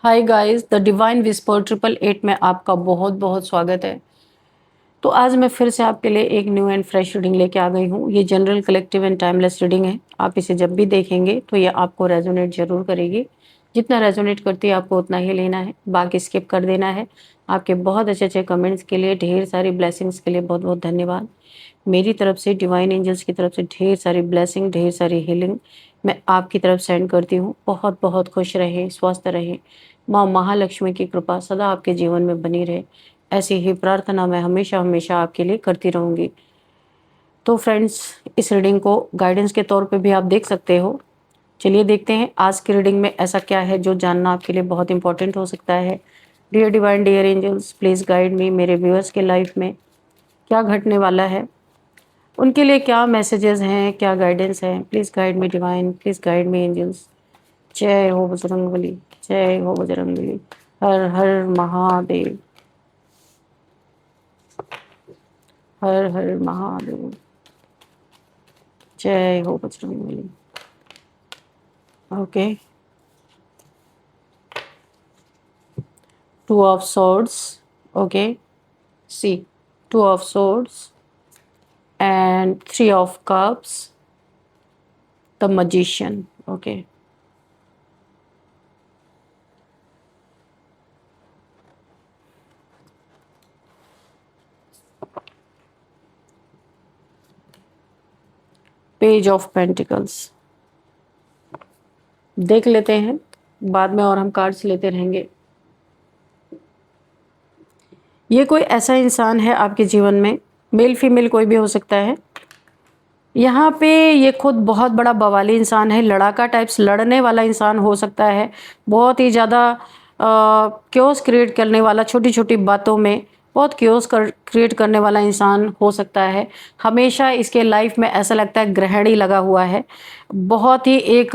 Hi guys, the divine whisper 888 में आपका बहुत बहुत स्वागत है। तो आज मैं फिर से आपके लिए एक न्यू एंड फ्रेश रीडिंग लेके आ गई हूँ। ये general, collective and timeless reading है। आप इसे जब भी देखेंगे तो ये आपको रेजोनेट जरूर करेगी। जितना रेजोनेट करती है आपको उतना ही लेना है, बाकी स्किप कर देना है। आपके बहुत अच्छे अच्छे कमेंट्स के लिए, ढेर सारी ब्लेसिंग्स के लिए बहुत बहुत धन्यवाद। मेरी तरफ से, डिवाइन एंजल्स की तरफ से ढेर सारी ब्लेसिंग, ढेर सारी हीलिंग मैं आपकी तरफ सेंड करती हूँ। बहुत बहुत खुश रहें, स्वस्थ रहें। माँ महालक्ष्मी की कृपा सदा आपके जीवन में बनी रहे, ऐसी ही प्रार्थना मैं हमेशा हमेशा आपके लिए करती रहूँगी। तो फ्रेंड्स, इस रीडिंग को गाइडेंस के तौर पे भी आप देख सकते हो। चलिए देखते हैं आज की रीडिंग में ऐसा क्या है जो जानना आपके लिए बहुत इंपॉर्टेंट हो सकता है। Dear divine, dear angels, please guide me. मेरे व्यूअर्स के लाइफ में क्या घटने वाला है, उनके लिए क्या मैसेजेस हैं, क्या गाइडेंस है। Please guide me divine, please guide me angels. जय हो बजरंगबली, जय हो बजरंगबली। हर हर महादेव, हर हर महादेव। जय हो Bajrangbali. Okay, two of swords. Okay, see, two of swords and three of cups, the magician. Okay, page of pentacles. देख लेते हैं, बाद में और हम कार्ड्स लेते रहेंगे। ये कोई ऐसा इंसान है आपके जीवन में, मेल फीमेल कोई भी हो सकता है। यहाँ पे ये खुद बहुत बड़ा बवाली इंसान है, लड़ाका टाइप्स, लड़ने वाला इंसान हो सकता है। बहुत ही ज़्यादा क्योस क्रिएट करने वाला, छोटी छोटी बातों में बहुत क्योस क्रिएट करने वाला इंसान हो सकता है। हमेशा इसके लाइफ में ऐसा लगता है ग्रहण ही लगा हुआ है। बहुत ही एक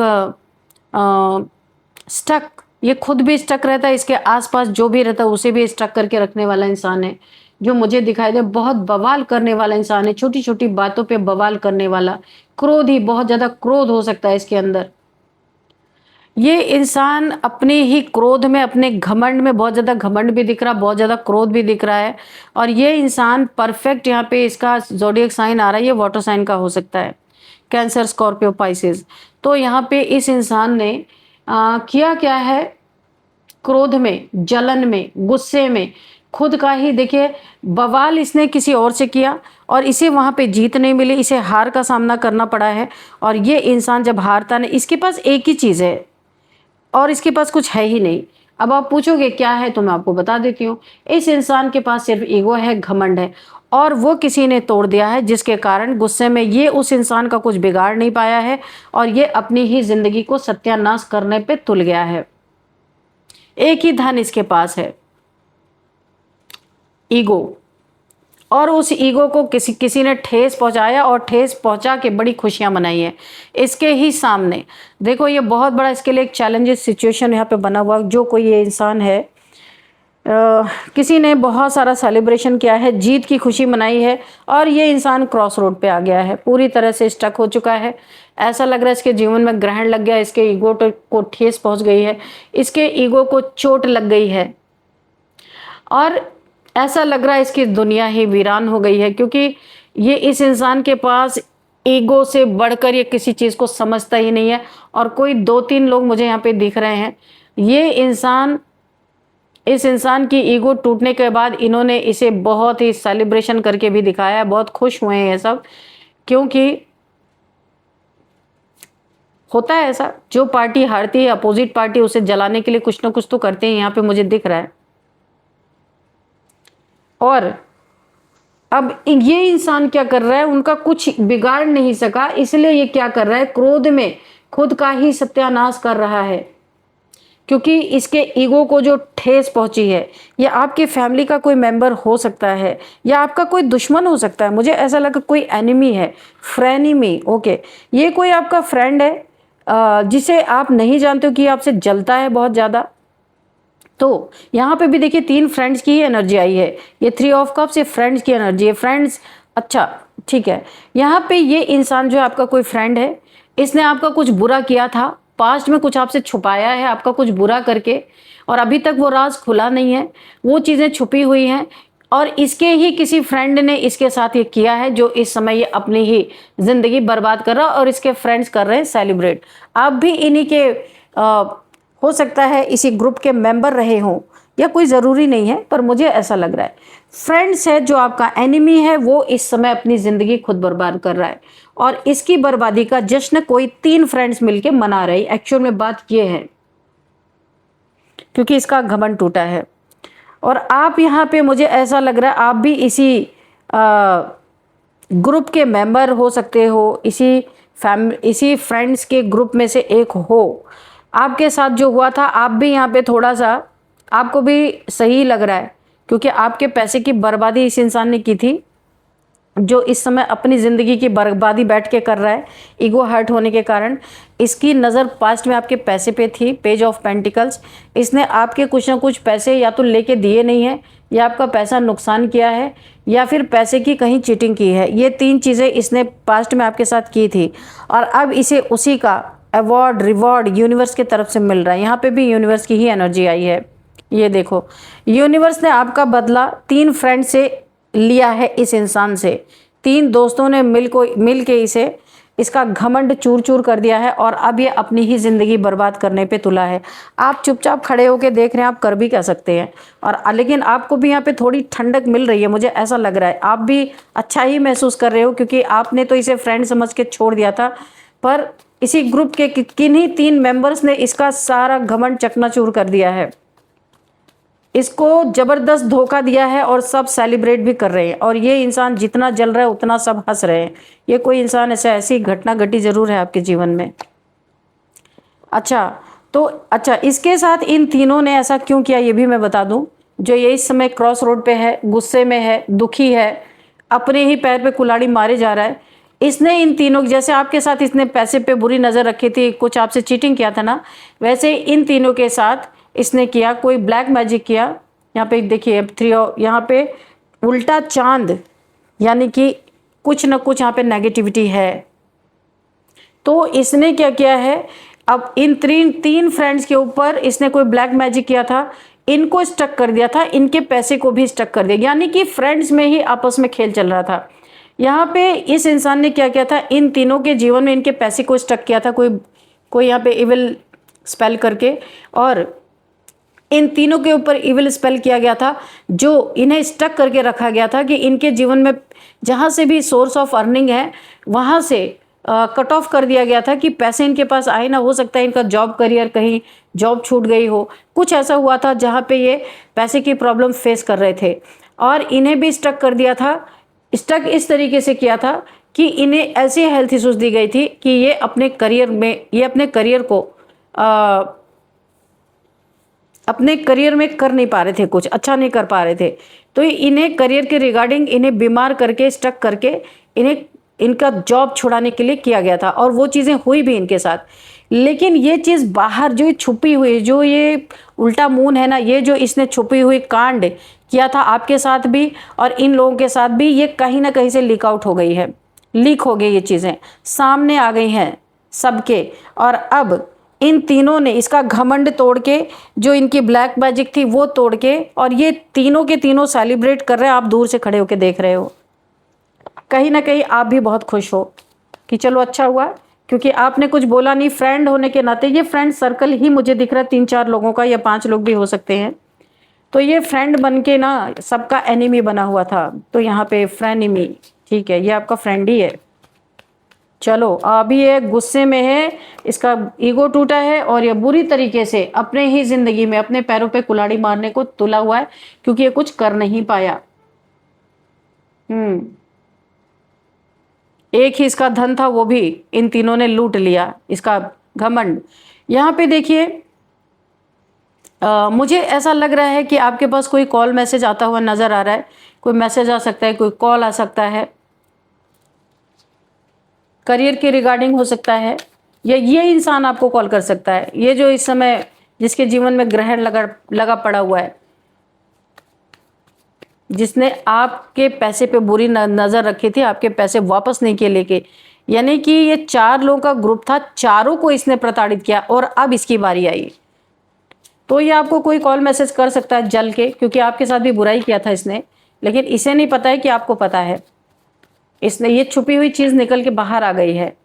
स्टक, ये खुद भी स्टक रहता है, इसके आसपास जो भी रहता है उसे भी स्टक करके रखने वाला इंसान है। जो मुझे दिखाई दे, बहुत बवाल करने वाला इंसान है, छोटी छोटी बातों पे बवाल करने वाला। क्रोध ही, बहुत ज्यादा क्रोध हो सकता है इसके अंदर। ये इंसान अपने ही क्रोध में, अपने घमंड में, बहुत ज्यादा घमंड भी दिख रहा, बहुत ज्यादा क्रोध भी दिख रहा है। और ये इंसान परफेक्ट, यहाँ पे इसका जोडिएक साइन आ रहा है, ये वाटर साइन का हो सकता है, कैंसर, स्कॉर्पियो, पाइसेस। तो यहाँ पे इस इंसान ने किया क्या है, क्रोध में, जलन में, गुस्से में खुद का ही, देखिए, बवाल इसने किसी और से किया और इसे वहां पे जीत नहीं मिली, इसे हार का सामना करना पड़ा है। और ये इंसान जब हारता नहीं, इसके पास एक ही चीज है और इसके पास कुछ है ही नहीं। अब आप पूछोगे क्या है, तो मैं आपको बता देती हूँ। इस इंसान के पास सिर्फ ईगो है, घमंड है, और वो किसी ने तोड़ दिया है, जिसके कारण गुस्से में ये उस इंसान का कुछ बिगाड़ नहीं पाया है और ये अपनी ही जिंदगी को सत्यानाश करने पे तुल गया है। एक ही धन इसके पास है, ईगो। और उस ईगो को किसी ने ठेस पहुंचाया और ठेस पहुंचा के बड़ी खुशियां मनाई है इसके ही सामने। देखो, ये बहुत बड़ा इसके लिए एक चैलेंजेस सिचुएशन यहाँ पे बना हुआ। जो कोई ये इंसान है, किसी ने बहुत सारा सेलिब्रेशन किया है, जीत की खुशी मनाई है, और ये इंसान क्रॉस रोड पे आ गया है, पूरी तरह से स्टक हो चुका है। ऐसा लग रहा है इसके जीवन में ग्रहण लग गया, इसके ईगो को ठेस पहुंच गई है, इसके ईगो को चोट लग गई है, और ऐसा लग रहा है इसकी दुनिया ही वीरान हो गई है। क्योंकि ये इस इंसान के पास ईगो से बढ़कर ये किसी चीज को समझता ही नहीं है। और कोई 2-3 लोग मुझे यहाँ पे दिख रहे हैं। ये इंसान, इस इंसान की ईगो टूटने के बाद इन्होंने इसे बहुत ही सेलिब्रेशन करके भी दिखाया है, बहुत खुश हुए हैं ये सब। क्योंकि होता है ऐसा, जो पार्टी हारती है, अपोजिट पार्टी, उसे जलाने के लिए कुछ ना कुछ तो करते हैं, यहाँ पे मुझे दिख रहा है। और अब ये इंसान क्या कर रहा है, उनका कुछ बिगाड़ नहीं सका, इसलिए ये क्या कर रहा है, क्रोध में खुद का ही सत्यानाश कर रहा है। क्योंकि इसके ईगो को जो ठेस पहुंची है, या आपकी फैमिली का कोई मेंबर हो सकता है, या आपका कोई दुश्मन हो सकता है। मुझे ऐसा लगा कोई एनिमी है, फ्रेनिमी। ओके, ये कोई आपका फ्रेंड है जिसे आप नहीं जानते हो कि आपसे जलता है बहुत ज्यादा। तो यहाँ पे भी देखिए 3 फ्रेंड्स की ही एनर्जी आई है। ये 3 ऑफ कप्स, ये फ्रेंड्स की एनर्जी है। फ्रेंड्स, अच्छा ठीक है। यहाँ पे ये इंसान जो है आपका कोई फ्रेंड है, इसने आपका कुछ बुरा किया था, पास्ट में कुछ आपसे छुपाया है, आपका कुछ बुरा करके, और अभी तक वो राज खुला नहीं है, वो चीज़ें छुपी हुई हैं, और इसके ही किसी फ्रेंड ने इसके साथ ये किया है, जो इस समय ये अपनी ही ज़िंदगी बर्बाद कर रहा है, और इसके फ्रेंड्स कर रहे हैं सेलिब्रेट। आप भी इन्हीं के हो सकता है इसी ग्रुप के मेंबर रहे हों, या कोई ज़रूरी नहीं है, पर मुझे ऐसा लग रहा है फ्रेंड्स है जो आपका एनिमी है, वो इस समय अपनी ज़िंदगी खुद बर्बाद कर रहा है, और इसकी बर्बादी का जश्न कोई 3 फ्रेंड्स मिलके मना रहे। एक्चुअल में बात ये है, क्योंकि इसका घमंड टूटा है, और आप यहाँ पे मुझे ऐसा लग रहा है आप भी इसी ग्रुप के मेंबर हो सकते हो, इसी फ्रेंड्स के ग्रुप में से एक हो। आपके साथ जो हुआ था, आप भी यहाँ पे थोड़ा सा आपको भी सही लग रहा है, क्योंकि आपके पैसे की बर्बादी इस इंसान ने की थी, जो इस समय अपनी ज़िंदगी की बर्बादी बैठ के कर रहा है ईगो हर्ट होने के कारण। इसकी नज़र पास्ट में आपके पैसे पे थी, पेज ऑफ पेंटिकल्स। इसने आपके कुछ ना कुछ पैसे या तो लेके दिए नहीं है, या आपका पैसा नुकसान किया है, या फिर पैसे की कहीं चीटिंग की है। ये 3 चीज़ें इसने पास्ट में आपके साथ की थी, और अब इसे उसी का अवार्ड रिवॉर्ड यूनिवर्स की तरफ से मिल रहा है। यहाँ पे भी यूनिवर्स की ही एनर्जी आई है। ये देखो, यूनिवर्स ने आपका बदला 3 फ्रेंड से लिया है, इस इंसान से 3 दोस्तों ने मिल के इसका घमंड चूर चूर कर दिया है, और अब ये अपनी ही ज़िंदगी बर्बाद करने पे तुला है। आप चुपचाप खड़े होके देख रहे हैं, आप कर भी क्या सकते हैं, और लेकिन आपको भी यहाँ पे थोड़ी ठंडक मिल रही है, मुझे ऐसा लग रहा है आप भी अच्छा ही महसूस कर रहे हो, क्योंकि आपने तो इसे फ्रेंड समझ के छोड़ दिया था, पर इसी ग्रुप के किन्हीं 3 मेंबर्स ने इसका सारा घमंड चकनाचूर कर दिया है, इसको ज़बरदस्त धोखा दिया है, और सब सेलिब्रेट भी कर रहे हैं। और ये इंसान जितना जल रहा है उतना सब हंस रहे हैं। ये कोई इंसान ऐसी घटना घटी ज़रूर है आपके जीवन में। अच्छा, इसके साथ इन तीनों ने ऐसा क्यों किया ये भी मैं बता दूं। जो ये इस समय क्रॉस रोड पे है, गुस्से में है, दुखी है, अपने ही पैर पे कुल्हाड़ी मारे जा रहा है, इसने इन तीनों, जैसे आपके साथ इसने पैसे पे बुरी नज़र रखी थी, कुछ आपसे चीटिंग किया था ना, वैसे इन तीनों के साथ इसने किया, कोई ब्लैक मैजिक किया। यहाँ पे देखिए 3, यहाँ पे उल्टा चांद, यानी कि कुछ न कुछ यहाँ पे नेगेटिविटी है। तो इसने क्या किया है, अब इन 3 फ्रेंड्स के ऊपर इसने कोई ब्लैक मैजिक किया था, इनको स्टक कर दिया था, इनके पैसे को भी स्टक कर दिया, यानी कि फ्रेंड्स में ही आपस में खेल चल रहा था। यहाँ पे इस इंसान ने क्या किया था, इन तीनों के जीवन में इनके पैसे को स्टक किया था, कोई यहाँ पे इविल स्पेल करके, और इन तीनों के ऊपर इविल स्पेल किया गया था, जो इन्हें स्टक करके रखा गया था कि इनके जीवन में जहाँ से भी सोर्स ऑफ अर्निंग है वहाँ से कट ऑफ कर दिया गया था कि पैसे इनके पास आए ना। हो सकता है इनका जॉब करियर, कहीं जॉब छूट गई हो, कुछ ऐसा हुआ था जहाँ पे ये पैसे की प्रॉब्लम फेस कर रहे थे, और इन्हें भी स्टक कर दिया था। स्टक इस तरीके से किया था कि इन्हें ऐसी हेल्थ इश्यूज दी गई थी कि ये अपने करियर में कर नहीं पा रहे थे, कुछ अच्छा नहीं कर पा रहे थे। तो इन्हें करियर के रिगार्डिंग इन्हें बीमार करके, स्टक करके, इनका जॉब छुड़ाने के लिए किया गया था, और वो चीज़ें हुई भी इनके साथ। लेकिन ये चीज़ बाहर जो छुपी हुई, जो ये उल्टा मून है ना, ये जो इसने छुपी हुई कांड किया था आपके साथ भी और इन लोगों के साथ भी, ये कहीं ना कहीं से लीक आउट हो गई है, लीक हो गई, ये चीज़ें सामने आ गई हैं सबके। और अब इन तीनों ने इसका घमंड तोड़ के, जो इनकी ब्लैक मैजिक थी वो तोड़ के, और ये तीनों के तीनों सेलिब्रेट कर रहे हैं। आप दूर से खड़े होकर देख रहे हो, कहीं ना कहीं आप भी बहुत खुश हो कि चलो अच्छा हुआ, क्योंकि आपने कुछ बोला नहीं। फ्रेंड होने के नाते, ये फ्रेंड सर्कल ही मुझे दिख रहा है 3-4 लोगों का, या 5 लोग भी हो सकते हैं। तो ये फ्रेंड बन के ना सबका एनिमी बना हुआ था, तो यहाँ पे फ्रेंडमी, ठीक है, ये आपका फ्रेंड ही है। चलो, अभी ये गुस्से में है, इसका ईगो टूटा है, और ये बुरी तरीके से अपने ही जिंदगी में अपने पैरों पे कुल्हाड़ी मारने को तुला हुआ है, क्योंकि ये कुछ कर नहीं पाया। एक ही इसका धन था, वो भी इन तीनों ने लूट लिया, इसका घमंड। यहाँ पे देखिए, मुझे ऐसा लग रहा है कि आपके पास कोई कॉल मैसेज आता हुआ नजर आ रहा है। कोई मैसेज आ सकता है, कोई कॉल आ सकता है, करियर के रिगार्डिंग हो सकता है, या ये इंसान आपको कॉल कर सकता है, ये जो इस समय जिसके जीवन में ग्रहण लगा पड़ा हुआ है, जिसने आपके पैसे पे बुरी नज़र रखी थी, आपके पैसे वापस नहीं किए लेके, यानी कि ये 4 लोगों का ग्रुप था, चारों को इसने प्रताड़ित किया और अब इसकी बारी आई। तो ये आपको कोई कॉल मैसेज कर सकता है जल के, क्योंकि आपके साथ भी बुराई किया था इसने, लेकिन इसे नहीं पता है कि आपको पता है। इसने ये छुपी हुई चीज निकल के बाहर आ गई है।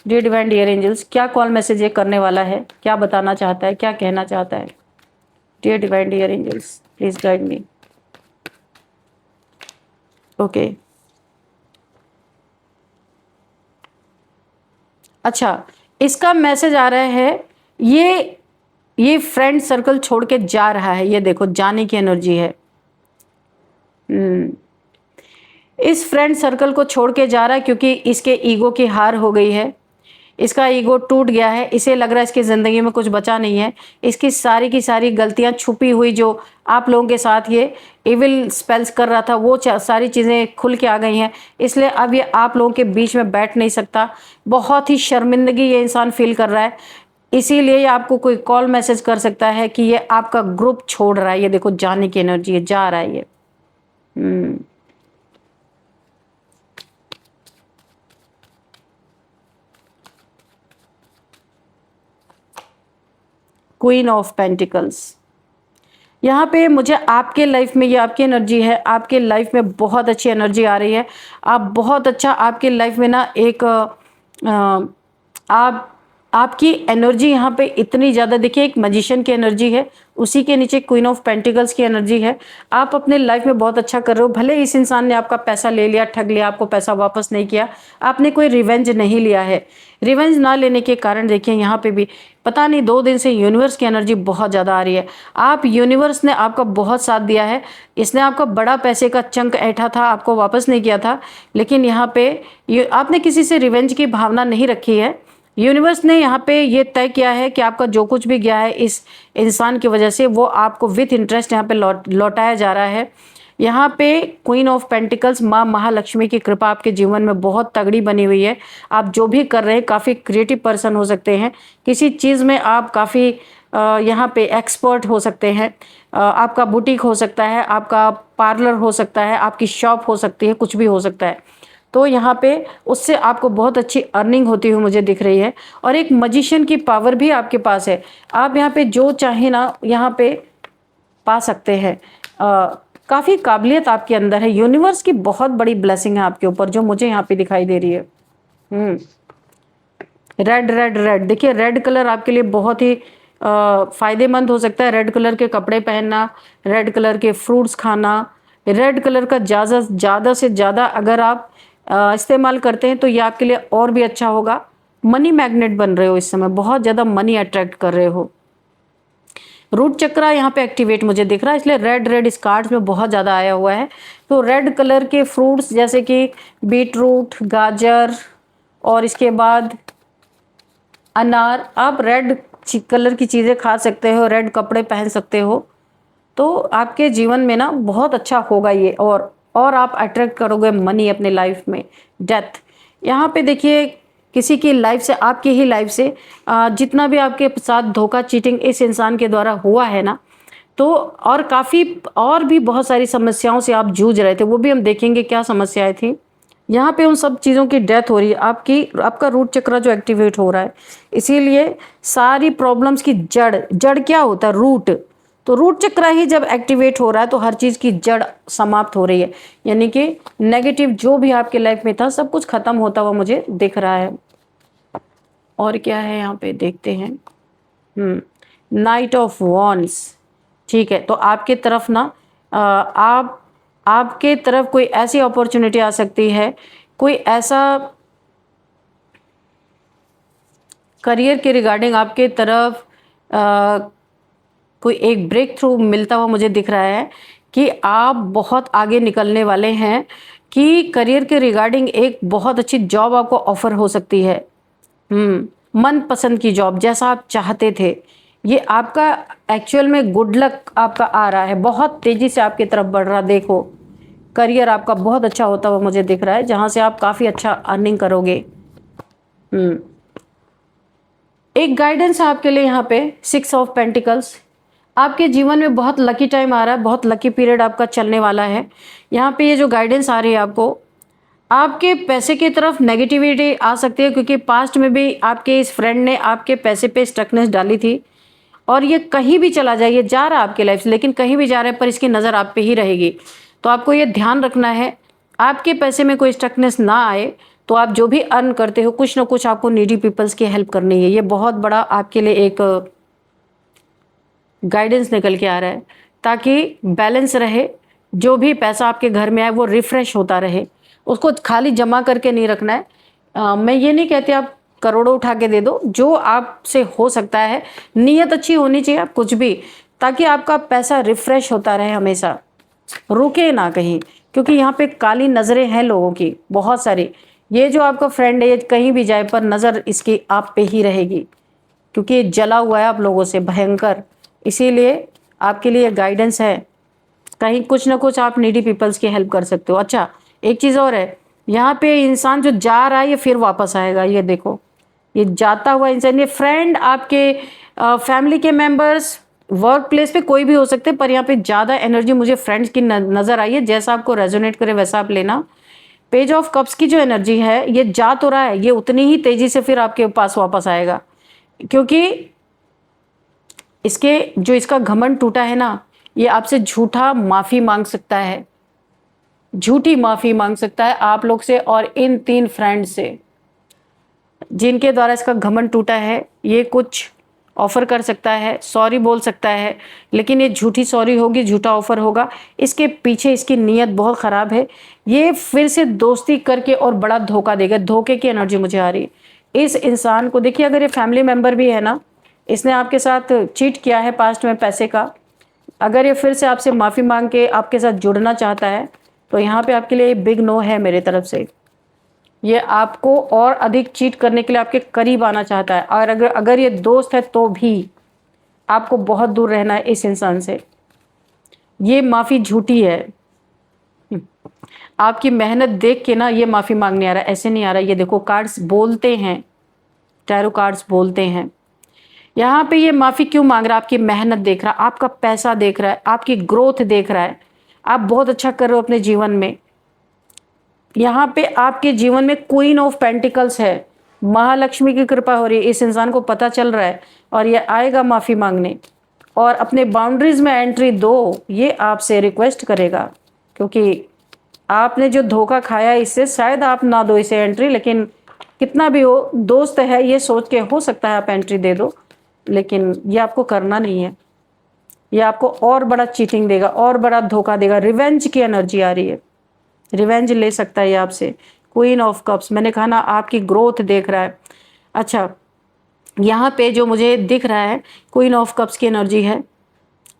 डियर डिवाइन डियर एंजल्स, क्या कॉल मैसेज ये करने वाला है, क्या बताना चाहता है, क्या कहना चाहता है? Dear divine dear angels, please guide me. Okay, अच्छा, इसका मैसेज आ रहा है, ये फ्रेंड सर्कल छोड़ के जा रहा है। ये देखो, जाने की एनर्जी है। इस फ्रेंड सर्कल को छोड़ के जा रहा है क्योंकि इसके ईगो की हार हो गई है। इसका ईगो टूट गया है। इसे लग रहा है इसकी ज़िंदगी में कुछ बचा नहीं है। इसकी सारी की सारी गलतियां छुपी हुई जो आप लोगों के साथ ये इविल स्पेल्स कर रहा था, वो सारी चीज़ें खुल के आ गई हैं। इसलिए अब ये आप लोगों के बीच में बैठ नहीं सकता। बहुत ही शर्मिंदगी ये इंसान फील कर रहा है। इसीलिए ये आपको कोई कॉल मैसेज कर सकता है कि ये आपका ग्रुप छोड़ रहा है। ये देखो, जाने की एनर्जी है, जा रहा है ये। क्वीन ऑफ पेंटिकल्स, यहाँ पे मुझे आपके लाइफ में, ये आपकी एनर्जी है, आपके लाइफ में बहुत अच्छी एनर्जी आ रही है। आप बहुत अच्छा, आपके लाइफ में ना एक आपकी एनर्जी यहाँ पे इतनी ज़्यादा, देखिए एक मैजिशियन की एनर्जी है, उसी के नीचे क्वीन ऑफ पेंटिकल्स की एनर्जी है। आप अपने लाइफ में बहुत अच्छा कर रहे हो। भले इस इंसान ने आपका पैसा ले लिया, ठग लिया, आपको पैसा वापस नहीं किया, आपने कोई रिवेंज नहीं लिया है। रिवेंज ना लेने के कारण देखिए यहाँ पे भी पता नहीं 2 दिन से यूनिवर्स की एनर्जी बहुत ज़्यादा आ रही है। आप, यूनिवर्स ने आपका बहुत साथ दिया है। इसने आपका बड़ा पैसे का चंक ऐंठा था, आपको वापस नहीं किया था, लेकिन यहाँ पे आपने किसी से रिवेंज की भावना नहीं रखी है। यूनिवर्स ने यहाँ पे ये तय किया है कि आपका जो कुछ भी गया है इस इंसान की वजह से, वो आपको विथ इंटरेस्ट यहाँ पे लौटाया जा रहा है। यहाँ पे क्वीन ऑफ पेंटिकल्स, माँ महालक्ष्मी की कृपा आपके जीवन में बहुत तगड़ी बनी हुई है। आप जो भी कर रहे हैं, काफ़ी क्रिएटिव पर्सन हो सकते हैं। किसी चीज़ में आप काफ़ी यहाँ पे एक्सपर्ट हो सकते हैं। आपका बुटीक हो सकता है, आपका पार्लर हो सकता है, आपकी शॉप हो सकती है, कुछ भी हो सकता है। तो यहाँ पे उससे आपको बहुत अच्छी अर्निंग होती हुई मुझे दिख रही है। और एक मजिशियन की पावर भी आपके पास है। आप यहाँ पे जो चाहे ना यहाँ पे पा सकते हैं। काफ़ी काबिलियत आपके अंदर है। यूनिवर्स की बहुत बड़ी ब्लेसिंग है आपके ऊपर, जो मुझे यहाँ पे दिखाई दे रही है। रेड रेड रेड, देखिए रेड कलर आपके लिए बहुत ही फायदेमंद हो सकता है। रेड कलर के कपड़े पहनना, रेड कलर के फ्रूट्स खाना, रेड कलर का ज़्यादा से ज़्यादा अगर आप इस्तेमाल करते हैं तो ये आपके लिए और भी अच्छा होगा। मनी मैग्नेट बन रहे हो इस समय, बहुत ज़्यादा मनी अट्रैक्ट कर रहे हो। रूट चक्रा यहाँ पे एक्टिवेट मुझे दिख रहा है, इसलिए रेड रेड इस कार्ड्स में बहुत ज़्यादा आया हुआ है। तो रेड कलर के फ्रूट्स जैसे कि बीट रूट, गाजर और इसके बाद अनार, आप रेड कलर की चीज़ें खा सकते हो, रेड कपड़े पहन सकते हो। तो आपके जीवन में ना बहुत अच्छा होगा ये, और आप अट्रैक्ट करोगे मनी अपने लाइफ में। डेथ, यहाँ पे देखिए किसी की लाइफ से, आपकी ही लाइफ से जितना भी आपके साथ धोखा, चीटिंग इस इंसान के द्वारा हुआ है ना, तो और काफ़ी और भी बहुत सारी समस्याओं से आप जूझ रहे थे, वो भी हम देखेंगे क्या समस्याएं थी। यहाँ पे उन सब चीज़ों की डेथ हो रही है। आपका रूट चक्र जो एक्टिवेट हो रहा है, इसीलिए सारी प्रॉब्लम्स की जड़ क्या होता है? रूट। तो रूट चक्र ही जब एक्टिवेट हो रहा है तो हर चीज़ की जड़ समाप्त हो रही है। यानी कि नेगेटिव जो भी आपके लाइफ में था सब कुछ खत्म होता हुआ मुझे दिख रहा है। और क्या है यहाँ पे देखते हैं। नाइट ऑफ वॉन्ड्स, ठीक है। तो आपके तरफ ना आपके तरफ कोई ऐसी अपॉर्चुनिटी आ सकती है, कोई ऐसा करियर के रिगार्डिंग आपके तरफ कोई एक ब्रेक थ्रू मिलता हुआ मुझे दिख रहा है कि आप बहुत आगे निकलने वाले हैं, कि करियर के रिगार्डिंग एक बहुत अच्छी जॉब आपको ऑफर हो सकती है। मनपसंद की जॉब जैसा आप चाहते थे, ये आपका एक्चुअल में गुड लक आपका आ रहा है, बहुत तेज़ी से आपकी तरफ बढ़ रहा। देखो करियर आपका बहुत अच्छा होता हुआ मुझे दिख रहा है, जहाँ से आप काफ़ी अच्छा अर्निंग करोगे। एक गाइडेंस है आपके लिए यहाँ पे 6 ऑफ पेंटिकल्स। आपके जीवन में बहुत लकी टाइम आ रहा है, बहुत लकी पीरियड आपका चलने वाला है। यहाँ पे ये जो गाइडेंस आ रही है आपको, आपके पैसे की तरफ नेगेटिविटी आ सकती है, क्योंकि पास्ट में भी आपके इस फ्रेंड ने आपके पैसे पे स्टकनेस डाली थी, और ये कहीं भी चला जाए, ये जा रहा है आपकी लाइफ से, लेकिन कहीं भी जा रहा है पर इसकी नज़र आप पे ही रहेगी। तो आपको ये ध्यान रखना है, आपके पैसे में कोई स्टकनेस ना आए। तो आप जो भी अर्न करते हो, कुछ ना कुछ आपको नीडी पीपल्स की हेल्प करनी है। ये बहुत बड़ा आपके लिए एक गाइडेंस निकल के आ रहा है, ताकि बैलेंस रहे। जो भी पैसा आपके घर में आए वो रिफ्रेश होता रहे, उसको खाली जमा करके नहीं रखना है। मैं ये नहीं कहती आप करोड़ों उठा के दे दो, जो आपसे हो सकता है, नीयत अच्छी होनी चाहिए, आप कुछ भी, ताकि आपका पैसा रिफ्रेश होता रहे, हमेशा रुके ना कहीं। क्योंकि यहाँ पे काली नज़रें हैं लोगों की बहुत सारी। ये जो आपका फ्रेंड है, ये कहीं भी जाए पर नज़र इसकी आप पे ही रहेगी, क्योंकि ये जला हुआ है आप लोगों से भयंकर। इसीलिए आपके लिए गाइडेंस है, कहीं कुछ ना कुछ आप नीडी पीपल्स की हेल्प कर सकते हो। अच्छा, एक चीज़ और है, यहाँ पे इंसान जो जा रहा है ये फिर वापस आएगा। ये देखो, ये जाता हुआ इंसान, ये फ्रेंड, आपके फैमिली के मेंबर्स, वर्क प्लेस पे कोई भी हो सकते हैं, पर यहाँ पे ज़्यादा एनर्जी मुझे फ्रेंड्स की नज़र आई है। जैसा आपको रेजोनेट करे वैसा आप लेना। पेज ऑफ कप्स की जो एनर्जी है, ये जा तो रहा है, ये उतनी ही तेजी से फिर आपके पास वापस आएगा, क्योंकि इसके जो इसका घमंड टूटा है ना, ये आपसे झूठा माफ़ी मांग सकता है, झूठी माफ़ी मांग सकता है आप लोग से और इन 3 फ्रेंड से जिनके द्वारा इसका घमंड टूटा है। ये कुछ ऑफ़र कर सकता है, सॉरी बोल सकता है, लेकिन ये झूठी सॉरी होगी, झूठा ऑफ़र होगा। इसके पीछे इसकी नीयत बहुत ख़राब है। ये फिर से दोस्ती करके और बड़ा धोखा देगा। धोखे की एनर्जी मुझे आ रही है इस इंसान को। देखिए, अगर ये फैमिली मेम्बर भी है ना, इसने आपके साथ चीट किया है पास्ट में पैसे का, अगर ये फिर से आपसे माफ़ी मांग के आपके साथ जुड़ना चाहता है, तो यहाँ पे आपके लिए बिग नो है मेरे तरफ से। ये आपको और अधिक चीट करने के लिए आपके करीब आना चाहता है, और अगर ये दोस्त है तो भी आपको बहुत दूर रहना है इस इंसान से। ये माफ़ी झूठी है। आपकी मेहनत देख के ना ये माफ़ी मांगने आ रहा है, ऐसे नहीं आ रहा। ये देखो, कार्ड्स बोलते हैं, टैरो कार्ड्स बोलते हैं। यहाँ पे ये माफ़ी क्यों मांग रहा है? आपकी मेहनत देख रहा है, आपका पैसा देख रहा है, आपकी ग्रोथ देख रहा है, आप बहुत अच्छा कर रहे हो अपने जीवन में। यहाँ पे आपके जीवन में क्वीन ऑफ पेंटिकल्स है, महालक्ष्मी की कृपा हो रही है, इस इंसान को पता चल रहा है, और ये आएगा माफ़ी मांगने और अपने बाउंड्रीज में एंट्री दो, ये आपसे रिक्वेस्ट करेगा। क्योंकि आपने जो धोखा खाया इससे, शायद आप ना दो इसे एंट्री, लेकिन कितना भी हो, दोस्त है, ये सोच के हो सकता है आप एंट्री दे दो, लेकिन ये आपको करना नहीं है। ये आपको और बड़ा चीटिंग देगा, और बड़ा धोखा देगा। रिवेंज की एनर्जी आ रही है, रिवेंज ले सकता है ये आपसे। क्वीन ऑफ कप्स, मैंने कहा ना, आपकी ग्रोथ देख रहा है। अच्छा, यहाँ पे जो मुझे दिख रहा है, क्वीन ऑफ कप्स की एनर्जी है।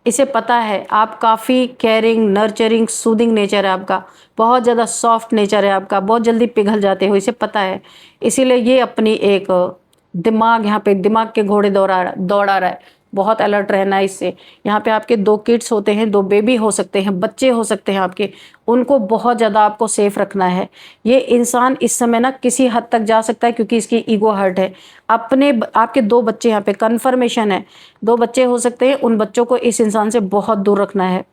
इसे पता है आप काफ़ी केयरिंग, नर्चरिंग, सूदिंग नेचर है आपका, बहुत ज़्यादा सॉफ्ट नेचर है आपका, बहुत जल्दी पिघल जाते हो, इसे पता है। इसीलिए ये अपनी एक दिमाग, यहाँ पे दिमाग के घोड़े दौड़ा रहा है। बहुत अलर्ट रहना है इससे। यहाँ पे आपके 2 किड्स होते हैं, 2 बेबी हो सकते हैं, बच्चे हो सकते हैं आपके, उनको बहुत ज़्यादा आपको सेफ रखना है। ये इंसान इस समय ना किसी हद तक जा सकता है, क्योंकि इसकी ईगो हर्ट है। आपके 2 बच्चे यहाँ पे कन्फर्मेशन है, 2 बच्चे हो सकते हैं, उन बच्चों को इस इंसान से बहुत दूर रखना है।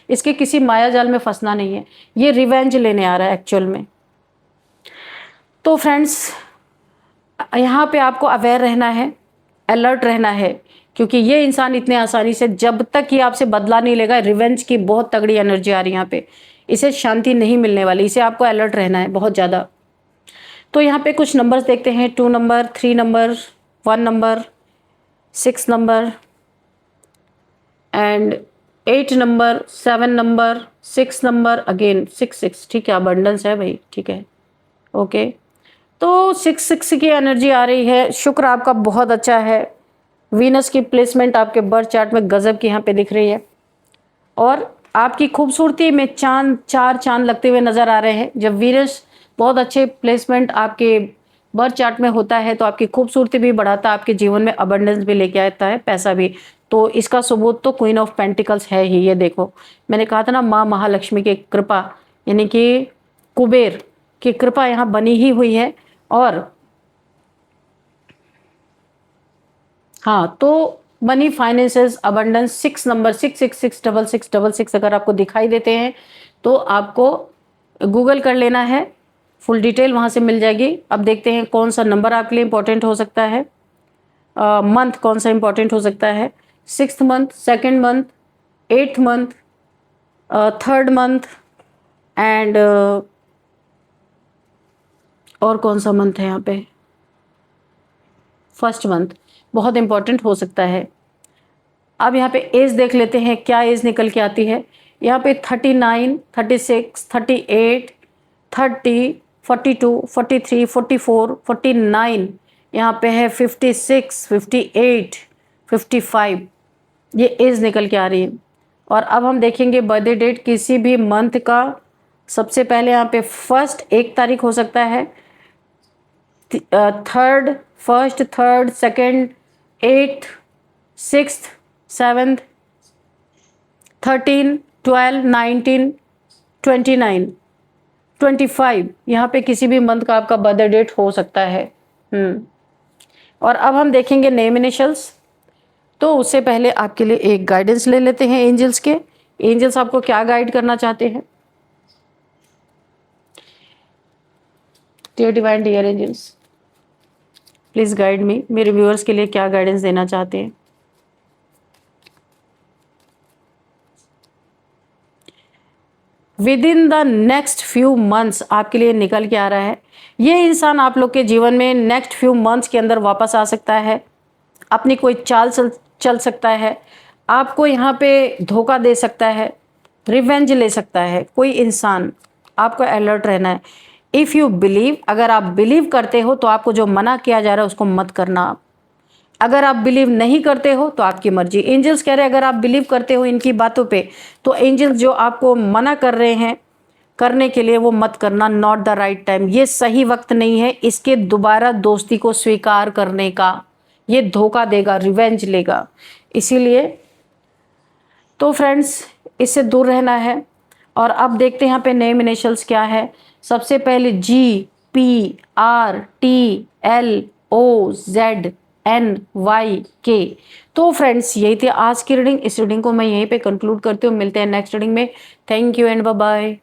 इसके किसी माया जाल में फंसना नहीं है। ये रिवेंज लेने आ रहा है एक्चुअल में। तो फ्रेंड्स, यहाँ पे आपको अवेयर रहना है, अलर्ट रहना है, क्योंकि ये इंसान इतने आसानी से, जब तक ये आपसे बदला नहीं लेगा, रिवेंज की बहुत तगड़ी एनर्जी आ रही है यहाँ पे, इसे शांति नहीं मिलने वाली। इसे आपको अलर्ट रहना है बहुत ज़्यादा। तो यहाँ पे कुछ नंबर्स देखते हैं, 2 number, 3 number, 1 number, 6 number and 8 number, 7 number, 6 number, again 6 ठीक है, अबंडेंस है भाई, ठीक है, ओके। तो 6 की एनर्जी आ रही है। शुक्र आपका बहुत अच्छा है। वीनस की प्लेसमेंट आपके बर्थ चार्ट में गजब की यहाँ पे दिख रही है, और आपकी खूबसूरती में 4 चांद लगते हुए नजर आ रहे हैं। जब वीनस बहुत अच्छे प्लेसमेंट आपके बर्थ चार्ट में होता है, तो आपकी खूबसूरती भी बढ़ाता है, आपके जीवन में अबंडेंस भी लेके आता है, पैसा भी। तो इसका सबूत तो क्वीन ऑफ पेंटिकल्स है ही। ये देखो, मैंने कहा था ना, माँ महालक्ष्मी की कृपा, यानी कि कुबेर की कृपा यहाँ बनी ही हुई है। और हाँ, तो मनी, फाइनेंसेस, अबंडेंस, 6 नंबर, 6666666 अगर आपको दिखाई देते हैं, तो आपको गूगल कर लेना है, फुल डिटेल वहाँ से मिल जाएगी। अब देखते हैं कौन सा नंबर आपके लिए इम्पोर्टेंट हो सकता है, मंथ कौन सा इम्पोर्टेंट हो सकता है, 6th month, 2nd month, 8th month, 3rd month and और कौन सा मंथ है यहाँ पे, 1st मंथ बहुत इम्पोर्टेंट हो सकता है। अब यहाँ पे एज देख लेते हैं, क्या एज निकल के आती है। यहाँ पे 39, 36, 38, 30, 42, 43, 44, 49, यहाँ पे है 56, 58, 55, ये एज निकल के आ रही है। और अब हम देखेंगे बर्थडे डेट किसी भी मंथ का। सबसे पहले यहाँ पे 1 तारीख हो सकता है, 3rd, 1st, 3rd, 2nd, 8th, 6th, 7th, 13, 12, 19, 29, 25, यहाँ पे किसी भी मंथ का आपका बर्थडे डेट हो सकता है। और अब हम देखेंगे नेम इनिशियल्स। तो उससे पहले आपके लिए एक गाइडेंस ले लेते हैं एंजल्स के। एंजल्स आपको क्या गाइड करना चाहते हैं? Dear divine, dear angels, please guide me. मेरे व्यूअर्स के लिए क्या गाइडेंस देना चाहते हैं? Within the next few months आपके लिए निकल के आ रहा है, ये इंसान आप लोग के जीवन में नेक्स्ट फ्यू मंथ्स के अंदर वापस आ सकता है, अपनी कोई चाल चल सकता है, आपको यहाँ पे धोखा दे सकता है, रिवेंज ले सकता है कोई इंसान। आपको अलर्ट रहना है। इफ़ यू बिलीव, अगर आप बिलीव करते हो तो आपको जो मना किया जा रहा है उसको मत करना आप। अगर आप बिलीव नहीं करते हो तो आपकी मर्जी। एंजल्स कह रहे हैं अगर आप बिलीव करते हो इनकी बातों पे, तो एंजल्स जो आपको मना कर रहे हैं करने के लिए वो मत करना। नॉट द राइट टाइम, ये सही वक्त नहीं है इसके दोबारा दोस्ती को स्वीकार करने का। ये धोखा देगा, रिवेंज लेगा। इसीलिए तो फ्रेंड्स इससे दूर रहना है। और अब देखते हैं यहाँ पे नेम इनिशियल्स क्या है। सबसे पहले GPRTLOZNYK। तो फ्रेंड्स यही थी आज की रीडिंग। इस रीडिंग को मैं यहीं पे कंक्लूड करती हूँ। मिलते हैं नेक्स्ट रीडिंग में। Thank you and bye bye.